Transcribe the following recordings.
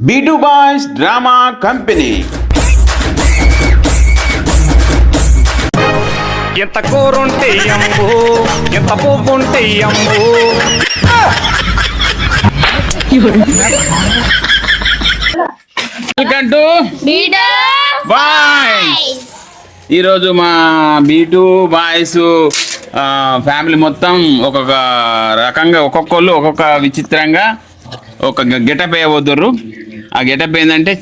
B2 Boys Drama Company. ఎంత కూరుంటే అమ్ము ఎంత పువ్వుంటే అమ్ము welcome to B2 boys. ఈరోజు మా B2 బాయ్స్ ఫ్యామిలీ మొత్తం ఒక్కొక్క రకంగా ఒక్కొక్కళ్ళు ఒక్కొక్క విచిత్రంగా ఒక గెటప్ వేయబోతుర్రు. ఆ గెటప్ ఏంటంటే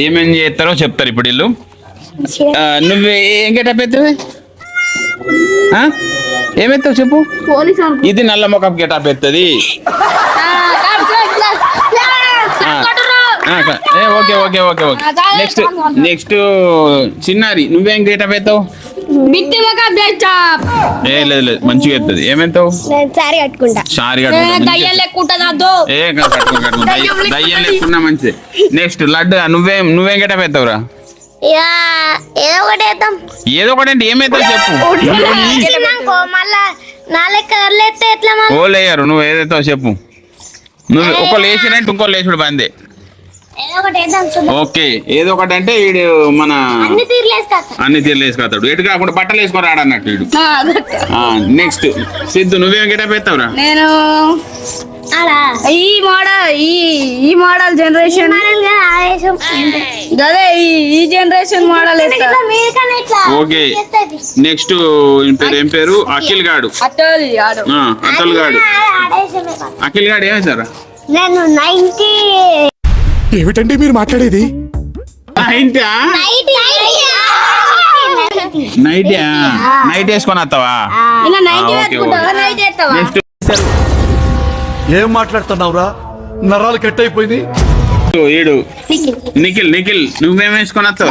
ఏమేం చేస్తారో చెప్తారు ఇప్పుడు వీళ్ళు. నువ్వు ఏం గెటప్ అవుతుంది, ఏమెత్తావు చెప్పు. ఇది నల్ల మొఖం గెటప్ ఎత్తది. Okay okay okay okay. Next next చిన్నారి నువ్వేం గెటప్ ఎత్తావు? లేదు లేదు మంచిగా ఎత్తది. ఏమెత్తావు? సారీ కట్టుకుంటా. సారీ దయ్యం లెక్కుంటా. దయ్యం లేకున్నా మంచిది. నెక్స్ట్ లడ్డు నువ్వేం గెటప్ ఎత్తావురా? ఏదో ఒకటి వేద్దాం. ఏదో ఒకటి అంటే ఏమైతావు చెప్పు. మళ్ళా నా లెక్క ఎట్లా ఎట్లా ఓ లేయరు నువ్వు ఏదైతావు చెప్పు. నువ్వు ఒకళ్ళు వేసినట్టు ఇంకోళ్ళు వేసుడు బందే. ఏదో ఒకటి వేద్దాం. ఓకే ఏదో ఒకటి అంటే వీడు మన అన్ని తీర్లు వేసుకొస్తాడు. ఎటు కాకుండా బట్టలు వేసుకొని రాడన్నట్టు వీడు. నెక్స్ట్ సిద్ధు నువ్వేం గెటప్ ఎత్తావురా? నేను ఈ మోడల్ జనరేషన్ అదే ఈ జనరేషన్ మోడల్ ఓకే. నెక్స్ట్ ఏం పేరు? అఖిల్ గాడు. అఖిల్ గాడు అఖిల్ గాడు ఏమేసారా? నేను 90 ఏమిటండి మీరు మాట్లాడేది? నైట్ వేసుకొని వస్తావా? నెక్స్ట్ ఏం మాట్లాడుతున్నావురా? నరాలు కట్ అయిపోయింది. ఈడు నిఖిల్ నిఖిల్ నువ్వేం వేసుకొని వస్తావా?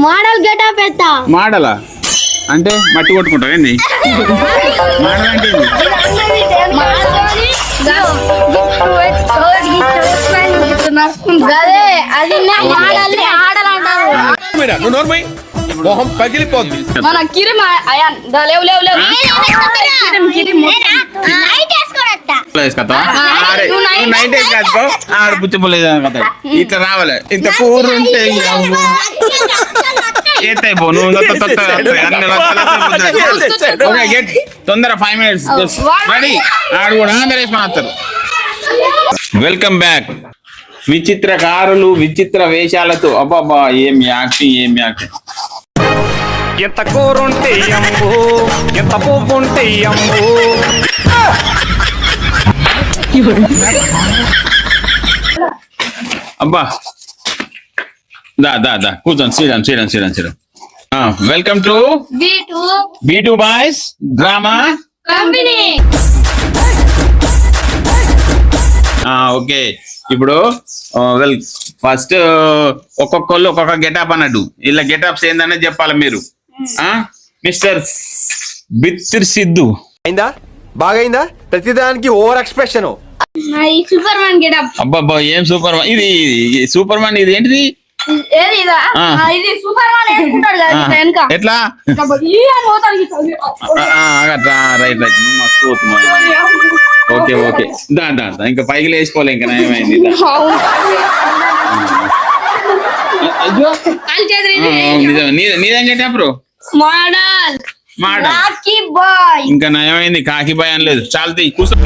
మోడల్ గెటప్ ఎత్తా. మాడలా అంటే మట్టి కొట్టుకుంటావు ఏంది? మాడల్ అంటే ఏంది? అది ఆడాలంటారు. మొహం పగిలిపోద్ది. మన కిరిమ్ లేవు లేవు లేవు నైట్ వేసుకో ఆడ పుచ్చిపోలేదు కదా. ఇట్లా రావాలి ఇంత కూర ఉంటే ఏతైపో నువ్వు తొందర 5 minutes రెడీ. ఆడు కూడా అందరు వేసుకొని వస్తారు. Welcome back. విచిత్రకారులు విచిత్ర వేషాలతో అబ్బాబా ఏం యాక్టింగ్ ఏం యాక్టింగ్. ఎంత కూరుంటే అమ్ము ఎంత పువ్వుంటే అమ్ము అబ్బా దా దా దా కూర్చోండి. Sriram welcome to B2 boys drama company. Okay ఇప్పుడు ఫస్ట్ ఒక్కొక్కళ్ళు ఒక్కొక్క గెటప్ అన్నట్టు. ఇలా గెటప్స్ ఏందనేది చెప్పాలి మీరు. మిస్టర్ బిత్తిర్ సిద్ధు అయిందా? బాగైందా? ప్రతిదానికి over expression. Superman getup. అబ్బాబ్బా ఏం సూపర్ మ్యాన్ ఇది. సూపర్ మ్యాన్ ఇది ఏంటిది? ఇది సూపర్ మ్యాన్ వేసుకుంటాడు కదా వెనక. ఎట్లా? Right right okay okay. దా దా ఇంకా పైకి లేచిపోలే ఇంకా నయమైంది. అయ్యో నీదేం గెటప్ బ్రో? మోడల్ మోడల్ ఇంకా నయమైంది. కాకి బాయ్ అనలేదు. చాలా కూర్చో.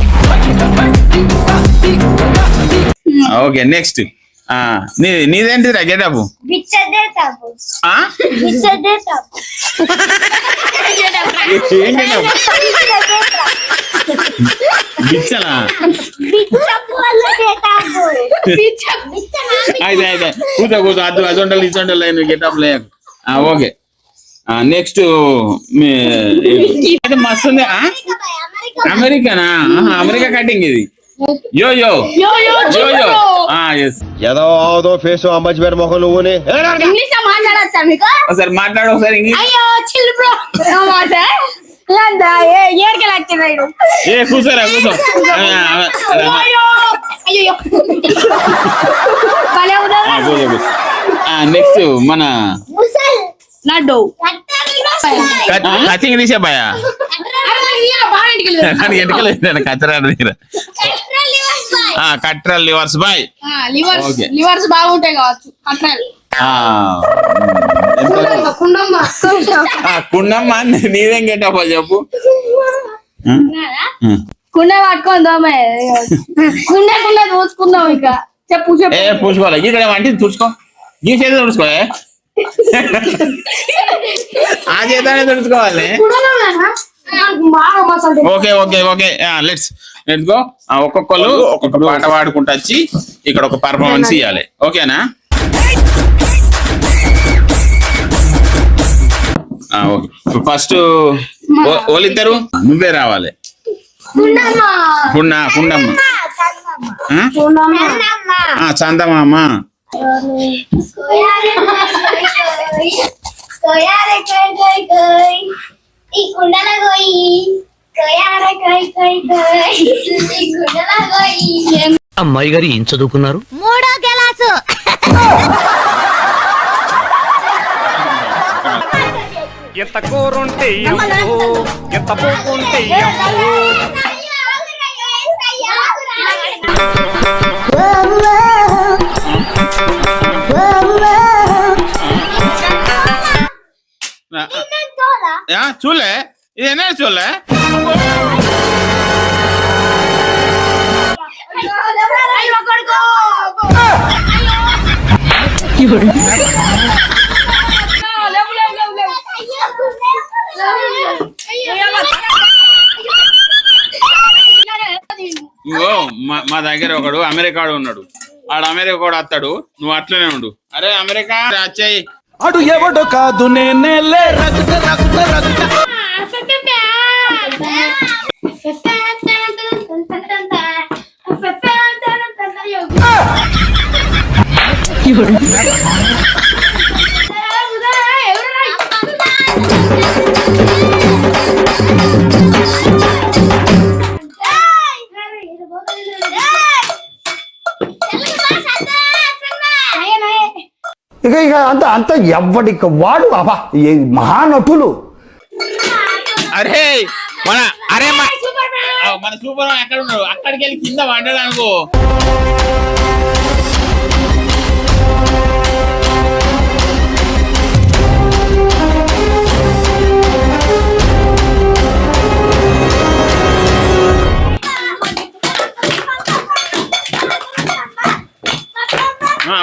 ఓకే నెక్స్ట్ నీదేంటిరా గెటప్? బిచ్చలా? అయితే కూర్చో కూర్చో. అదొండలు ఇచ్చొండలు గెటప్ లేదు. ఓకే నెక్స్ట్ మస్తు ఉంది. అమెరికానా? అమెరికా కటింగ్ ఇది. యో యో యో యో ఏదో ఫేస్ అమ్మచ్చిపోయిన మొహం నువ్వుని. ఇంగ్లీష్ మాట్లాడచ్చా మీకు? ఒకసారి మాట్లాడు ఒకసారి ఇంగ్లీష్. అయ్యో చిల్ బ్రో. ఏ కూర్చోరా కూర్చో. నెక్స్ట్ మన నడ్డు కటింగ్ తీసే భయ బాగా ఇంటికి వెళ్ళాడు. కానీ ఎంటకలేదు కచ్చరాడు దగ్గర కట్రల్ లివర్స్ బాయ్ Okay. లివర్స్ బాగుంటాయి కావచ్చు కట్టాలి. కుండమ్మ నీదేం గెటప్ప చెప్పు కుండ పట్టుకొని దోమే కుండ చూసుకుందాం ఇక చెప్పు ఏ పూసుకోవాలి ఇక్కడ వంటి తుడుచుకో ఈ చేతి తుడుచుకోలే ఆ చేతానే తుడుచుకోవాలి okay okay okay let's go ఒక్కొక్కరు ఒక్కొక్క పాట పాడుకుంటూ వచ్చి ఇక్కడ ఒక పర్ఫార్మెన్స్ ఇవ్వాలి ఓకేనా ఓకే ఫస్ట్ వాళ్ళిద్దరు నువ్వే రావాలి కుండమ్మ చందమామ ఈ కుండల గోయి కోయారే కోయ్ కోయ్ కోయ్ ఈ కుండల గోయి అమ్మాయి గారు ఏం చదువుకున్నారు? 3వ క్లాసు. ఎంత కూరుంటే అమ్ము ఎంత పువ్వుంటే అమ్ము చూలే ఇది ఎన్న చూలే ఇంకో మా దగ్గర ఒకడు అమెరికాడు ఉన్నాడు ఆడు అమెరికా కూడా వస్తాడు నువ్వు అట్లనే ఉండు అరే అమెరికా వచ్చాయి అడు ఎవడో కాదు నేనే ఇక అంత అంత ఎవ్వడికి వాడు అబ్బా మహానటులు అరే మన అరే మన సూపర్ ఎక్కడ ఉన్నాడు అక్కడికి వెళ్ళి కింద పడ్డాడు అనుకో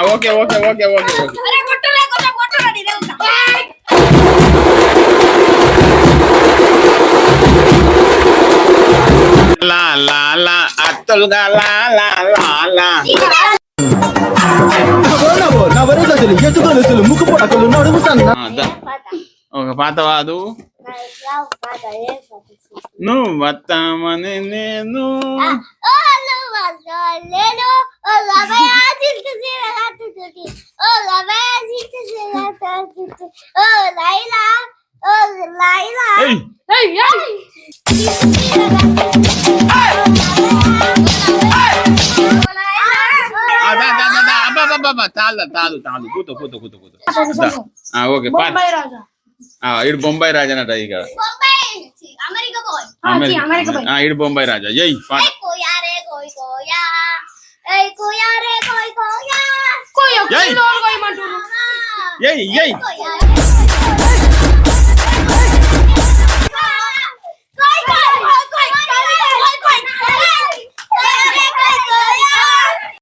okay okay okay okay okay లా లా లా అత్తలుగా లా లా లా లా ఒక పాత వాదు నువ్వు వస్తామని నేను తాదు కూత కూత కూత కూత ఓకే ఇడు బొంబాయి రాజా అన్నట ఇక ఇడు బొంబాయి రాజా జై పాట జై జై